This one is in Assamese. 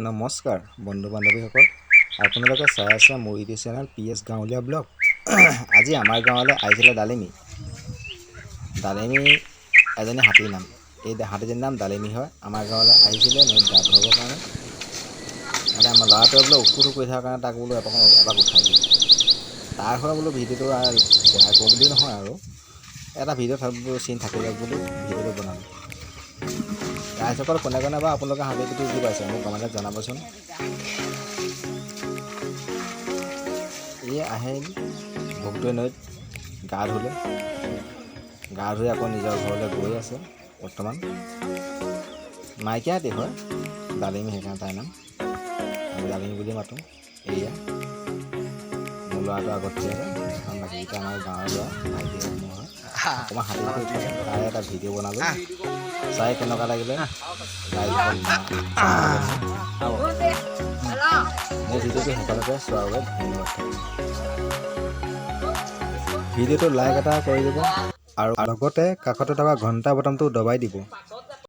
নমস্কাৰ বন্ধু বান্ধৱীসকল, আপোনালোকে চাই আছে মোৰ ইউটিউব চেনেল PS গাঁৱলীয়া ব্লগ। আজি আমাৰ গাঁৱলৈ আহিছিলে ডালিমী এজনী হাতীৰ নাম। এই হাতীজনীৰ নাম ডালিমী হয়। আমাৰ গাঁৱলৈ আহিছিলে নদীত গা ধুৱাবৰ কাৰণে। এতিয়া আমাৰ ল'ৰাটোৱে বোলে উঠো কৰি থকাৰ কাৰণে তাক বোলো এপাক উঠাই দিওঁ। তাৰ হৈ বোলো ভিডিঅ'টো শ্বেয়াৰ কৰোঁ বুলি নহয়, আৰু এটা ভিডিঅ' চিন থাকি যাওক বুলি ভিডিঅ'টো বনালোঁ। ৰাইজসকল কোনে কোনে বা আপোনালোকে হাতীৰ প্ৰতি বুজি পাইছে মোক কমেণ্টত জনাবচোন। এই আহে ভোগটোৱে নৈত গা ধুলে, গা ধুই আকৌ নিজৰ ঘৰলৈ গৈ আছে। বৰ্তমান মাইকীয়া হাতী হয় ডালিমী, সেইকাৰণে তাইৰ নাম আমি ডালিমী বুলি মাতোঁ। এয়া মোৰ ল'ৰাটো আগত আছে, কাৰণ বাকীকেইটা আমাৰ গাঁৱৰ ল'ৰা ভাইটি মোৰ হয়। অকণমান হাতীৰ প্ৰতি উঠিছে, তাৰে এটা ভিডিঅ' বনালোঁ। চাই কেনেকুৱা লাগিলে ৰাইজসকল মোৰ ভিডিঅ'টো শেষলৈকে চোৱাৰ বাবে ধন্যবাদ থাকিল। ভিডিঅ'টো লাইক এটা কৰি দিব আৰু লগতে কাষতে থকা ঘণ্টা বটনটো দবাই দিব।